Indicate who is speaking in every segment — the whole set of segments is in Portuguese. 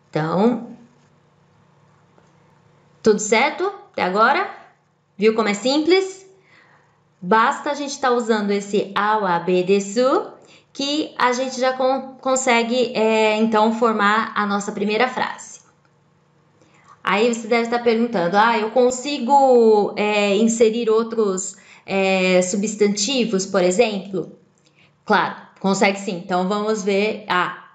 Speaker 1: Então, tudo certo até agora? Viu como é simples? Basta a gente estar usando esse ao, a, b, desu, que a gente já consegue, então, formar a nossa primeira frase. Aí você deve estar perguntando, eu consigo inserir outros substantivos, por exemplo? Claro, consegue sim. Então, vamos ver.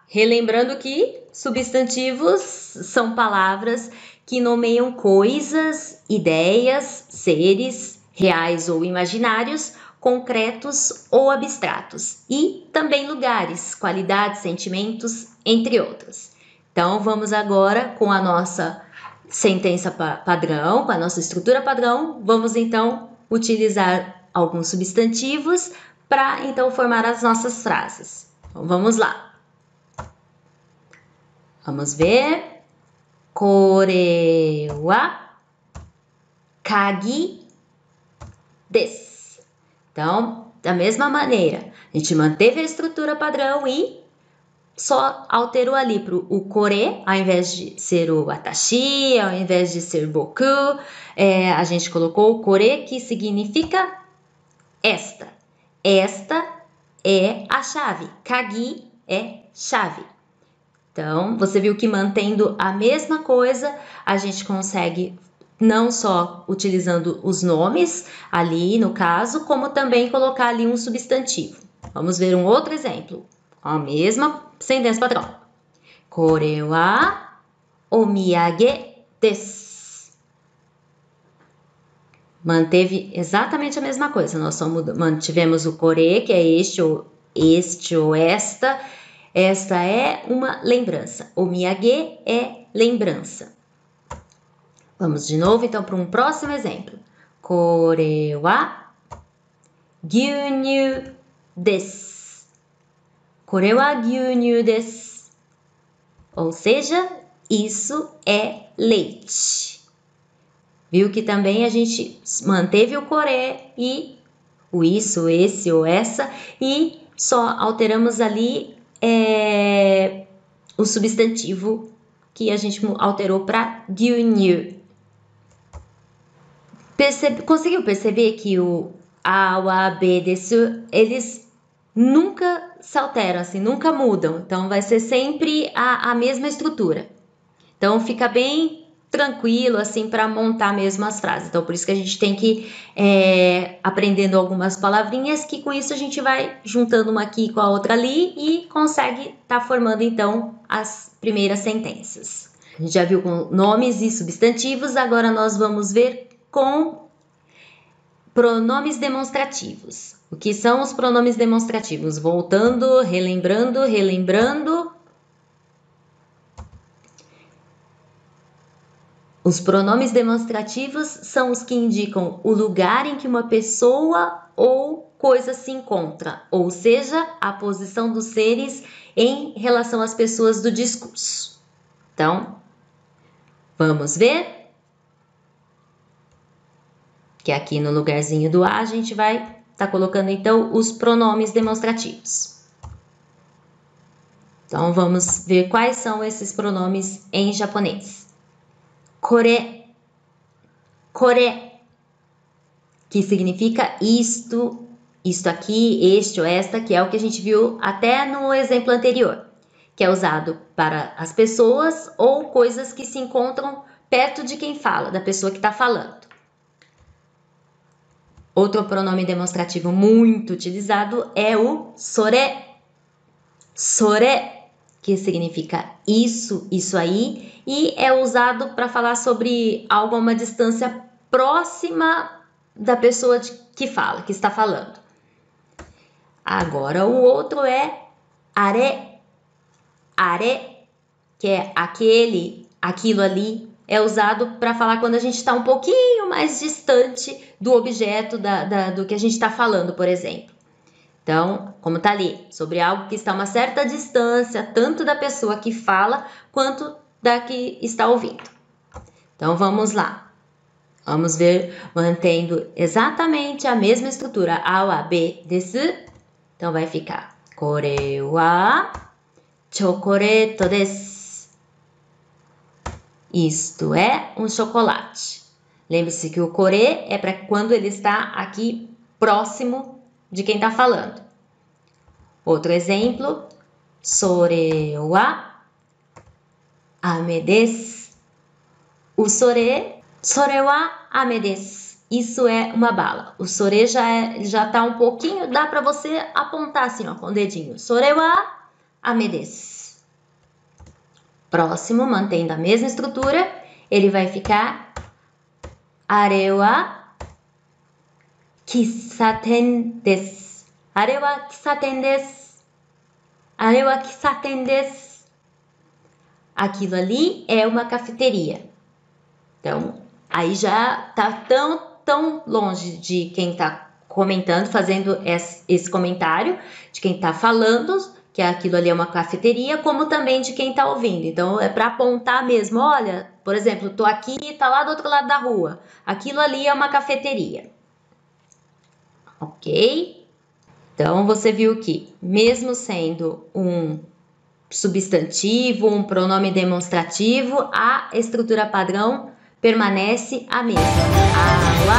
Speaker 1: Relembrando que substantivos são palavras que nomeiam coisas, ideias, seres, reais ou imaginários, concretos ou abstratos, e também lugares, qualidades, sentimentos, entre outros. Então, vamos agora com a nossa sentença padrão, com a nossa estrutura padrão, vamos então utilizar alguns substantivos para então formar as nossas frases. Então, vamos lá. Vamos ver. Kore wa kagi desu. Então, da mesma maneira, a gente manteve a estrutura padrão e só alterou ali para o kore, ao invés de ser o watashi, ao invés de ser boku, a gente colocou o kore, que significa esta. Esta é a chave. Kagi é chave. Então, você viu que mantendo a mesma coisa, a gente consegue não só utilizando os nomes ali no caso, como também colocar ali um substantivo. Vamos ver um outro exemplo. A mesma sentença padrão. Kore wa omiyage desu. Manteve exatamente a mesma coisa. Nós só mantivemos o kore, que é este ou esta. Esta é uma lembrança. Omiyage é lembrança. Vamos de novo, então, para um próximo exemplo. Kore wa gyunyu desu. Kore wa gyunyu desu. Ou seja, isso é leite. Viu que também a gente manteve o kore e o isso, esse ou essa, e só alteramos ali o substantivo que a gente alterou para gyunyu. Conseguiu perceber que o a, o a, b, desu, eles nunca se alteram, assim, nunca mudam. Então, vai ser sempre a mesma estrutura. Então, fica bem tranquilo, assim, para montar mesmo as frases. Então, por isso que a gente tem que aprendendo algumas palavrinhas, que com isso a gente vai juntando uma aqui com a outra ali e consegue estar formando, então, as primeiras sentenças. A gente já viu com nomes e substantivos, agora nós vamos ver com pronomes demonstrativos. O que são os pronomes demonstrativos? Voltando, relembrando. Os pronomes demonstrativos são os que indicam o lugar em que uma pessoa ou coisa se encontra, ou seja, a posição dos seres em relação às pessoas do discurso. Então, vamos ver que aqui no lugarzinho do a gente vai estar colocando então os pronomes demonstrativos. Então, vamos ver quais são esses pronomes em japonês. Kore, que significa isto aqui, este ou esta, que é o que a gente viu até no exemplo anterior, que é usado para as pessoas ou coisas que se encontram perto de quem fala, da pessoa que está falando. Outro pronome demonstrativo muito utilizado é o sore, que significa isso aí, e é usado para falar sobre algo a uma distância próxima da pessoa que fala, que está falando. Agora, o outro é are, que é aquilo ali, é usado para falar quando a gente está um pouquinho mais distante do objeto, do que a gente está falando, por exemplo. Então, como está ali, sobre algo que está a uma certa distância, tanto da pessoa que fala, quanto da que está ouvindo. Então, vamos lá. Vamos ver, mantendo exatamente a mesma estrutura, a, o, a, b, desu. Então, vai ficar, kore wa chocoreto desu. Isto é um chocolate. Lembre-se que o kore é para quando ele está aqui próximo de quem está falando. Outro exemplo. Sore wa ame desu. O sore wa ame desu. Isso é uma bala. O sore já tá um pouquinho, dá para você apontar assim, ó, com o dedinho. Sore wa ame desu. Próximo, mantendo a mesma estrutura, ele vai ficar are wa kissaten desu. Are wa kissaten desu. Are wa kissaten desu. Aquilo ali é uma cafeteria. Então, aí já tá tão longe de quem está comentando, fazendo esse comentário, de quem está falando, que aquilo ali é uma cafeteria, como também de quem está ouvindo. Então, é para apontar mesmo, olha, por exemplo, tô aqui e tá lá do outro lado da rua. Aquilo ali é uma cafeteria. Ok? Então, você viu que, mesmo sendo um substantivo, um pronome demonstrativo, a estrutura padrão permanece a mesma. Awa,